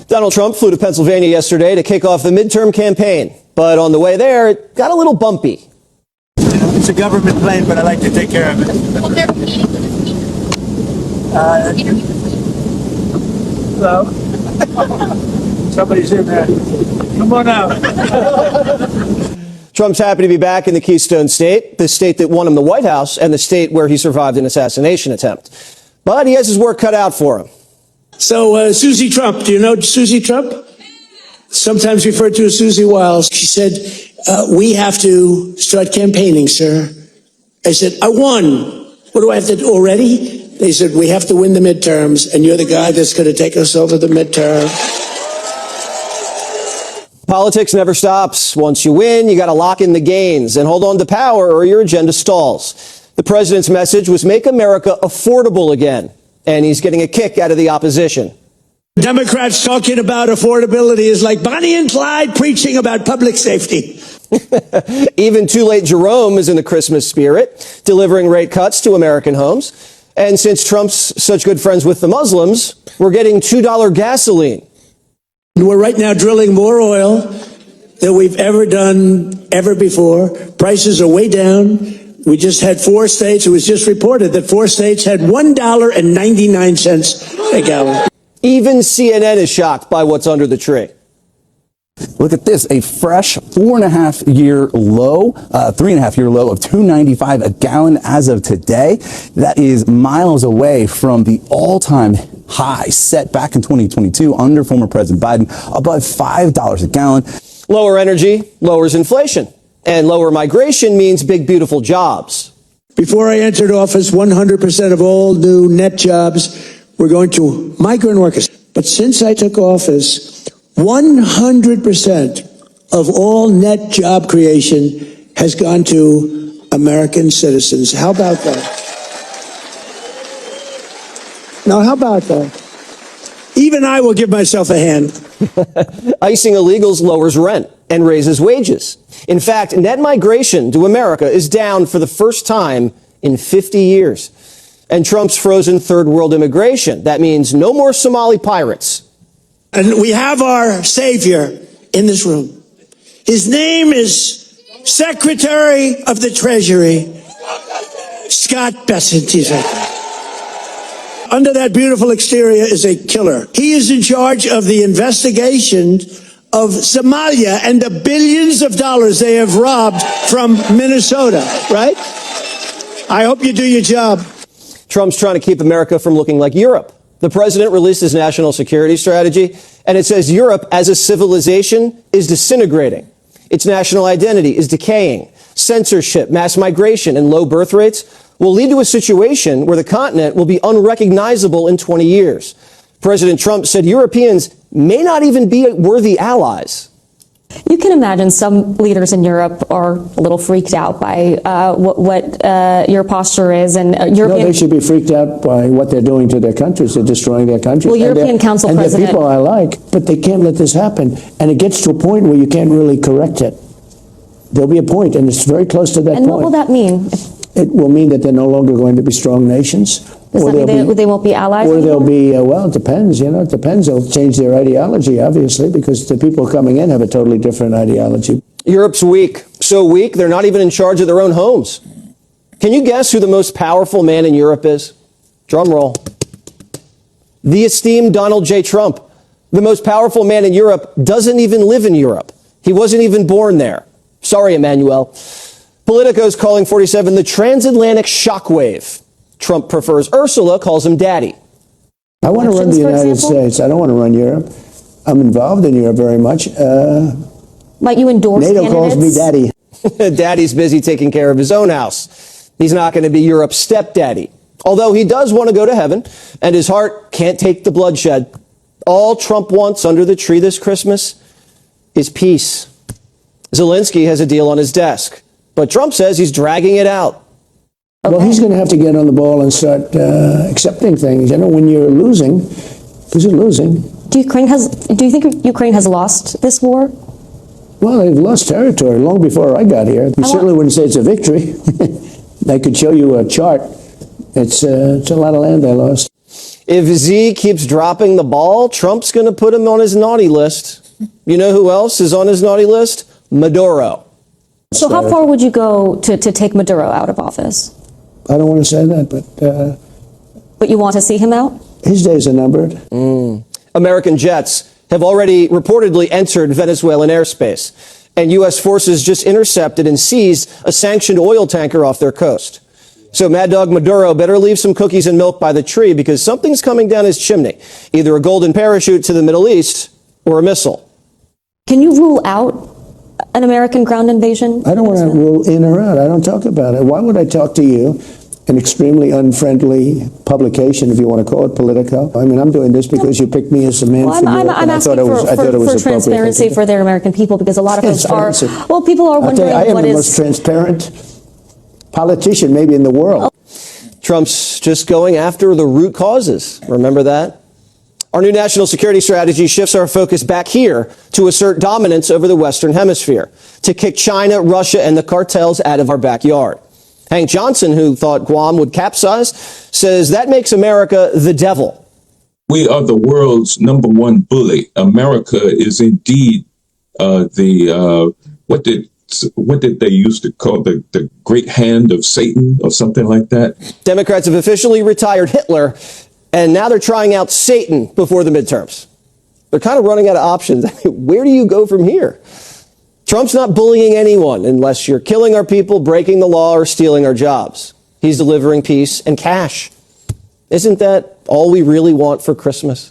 Donald Trump flew to Pennsylvania yesterday to kick off the midterm campaign. But on the way there, it got a little bumpy. It's a government plane, but I like to take care of it. Hello? Somebody's in there. Come on out. Trump's happy to be back in the Keystone State, the state that won him the White House and the state where he survived an assassination attempt. But he has his work cut out for him. So, Susie Trump, do you know Susie Trump? Sometimes referred to as Susie Wiles. She said, we have to start campaigning, sir. I said, I won. What do I have to do already? They said, we have to win the midterms, and you're the guy that's going to take us over the midterm. Politics never stops. Once you win, you got to lock in the gains and hold on to power or your agenda stalls. The president's message was make America affordable again, and he's getting a kick out of the opposition. Democrats talking about affordability is like Bonnie and Clyde preaching about public safety. Even Too Late Jerome is in the Christmas spirit, delivering rate cuts to American homes. And since Trump's such good friends with the Muslims, we're getting $2 gasoline. We're right now drilling more oil than we've ever done ever before. Prices are way down. We just had 4 states. It was just reported that 4 states had $1.99 a gallon. Even CNN is shocked by what's under the tree. Look at this, a fresh 4.5-year low, 3.5-year low of $2.95 a gallon as of today. That is miles away from the all-time high set back in 2022 under former President Biden, above $5 a gallon. Lower energy lowers inflation, and lower migration means big, beautiful jobs. Before I entered office, 100% of all new net jobs were going to migrant workers. But since I took office, 100% of all net job creation has gone to American citizens. How about that? Now, how about that? Even I will give myself a hand. Icing illegals lowers rent and raises wages. In fact, net migration to America is down for the first time in 50 years. And Trump's frozen third world immigration. That means no more Somali pirates. And we have our savior in this room. His name is Secretary of the Treasury, Scott Bessent. He's right there. Under that beautiful exterior is a killer. He is in charge of the investigation of Somalia and the billions of dollars they have robbed from Minnesota, right? I hope you do your job. Trump's trying to keep America from looking like Europe. The president released his national security strategy, and it says Europe as a civilization is disintegrating. Its national identity is decaying. Censorship, mass migration, and low birth rates will lead to a situation where the continent will be unrecognizable in 20 years. President Trump said Europeans may not even be worthy allies. You can imagine some leaders in Europe are a little freaked out by what your posture is, and No, they should be freaked out by what they're doing to their countries. They're destroying their countries. Well, European Council and President, they're people I like, but they can't let this happen. And it gets to a point where you can't really correct it. There'll be a point, and it's very close to that point. and what will that mean? It will mean that they're no longer going to be strong nations. Does that mean they won't be allies Or anymore? they'll be, well, it depends, it depends. They'll change their ideology, obviously, because the people coming in have a totally different ideology. Europe's weak. So weak, they're not even in charge of their own homes. Can you guess who the most powerful man in Europe is? Drum roll. The esteemed Donald J. Trump. The most powerful man in Europe doesn't even live in Europe. He wasn't even born there. Sorry, Emmanuel. Politico's calling 47 the transatlantic shockwave. Trump prefers Ursula, calls him daddy. I want to run the United States. I don't want to run Europe. I'm involved in Europe very much. Might you endorse NATO candidates? calls me daddy. Daddy's busy taking care of his own house. He's not going to be Europe's stepdaddy. Although he does want to go to heaven, and his heart can't take the bloodshed. All Trump wants under the tree this Christmas is peace. Zelensky has a deal on his desk, but Trump says he's dragging it out. Okay. Well, he's going to have to get on the ball and start accepting things. When you're losing, because you're losing. Do you think Ukraine has lost this war? Well, they've lost territory long before I got here. You certainly wouldn't say it's a victory. I could show you a chart. It's a lot of land they lost. If Z keeps dropping the ball, Trump's going to put him on his naughty list. You know who else is on his naughty list? Maduro. So how far would you go to take Maduro out of office? I don't want to say that, But you want to see him out? his days are numbered. American jets have already reportedly entered Venezuelan airspace, and U.S. forces just intercepted and seized a sanctioned oil tanker off their coast. So Mad Dog Maduro better leave some cookies and milk by the tree, because something's coming down his chimney, either a golden parachute to the Middle East or a missile. Can you rule out an American ground invasion? I don't want to rule in or out. I don't talk about it. Why would I talk to you? An extremely unfriendly publication, if you want to call it Politico. I mean, I'm doing this because you picked me as a man Well, for I'm Europe, and I asking thought it was for appropriate. transparency for their American people, because a lot of us are, Transparency. well, people are I'll tell wondering you, I am what the is. most transparent politician maybe in the world. Trump's just going after the root causes. Remember that? Our new national security strategy shifts our focus back here to assert dominance over the Western Hemisphere, to kick China, Russia, and the cartels out of our backyard. Hank Johnson, who thought Guam would capsize, says that makes America the devil. We are the world's number one bully. America is indeed what did they used to call the great hand of Satan or something like that? Democrats have officially retired Hitler, and now they're trying out Satan before the midterms. They're kind of running out of options. Where do you go from here? Trump's not bullying anyone unless you're killing our people, breaking the law, or stealing our jobs. He's delivering peace and cash. Isn't that all we really want for Christmas?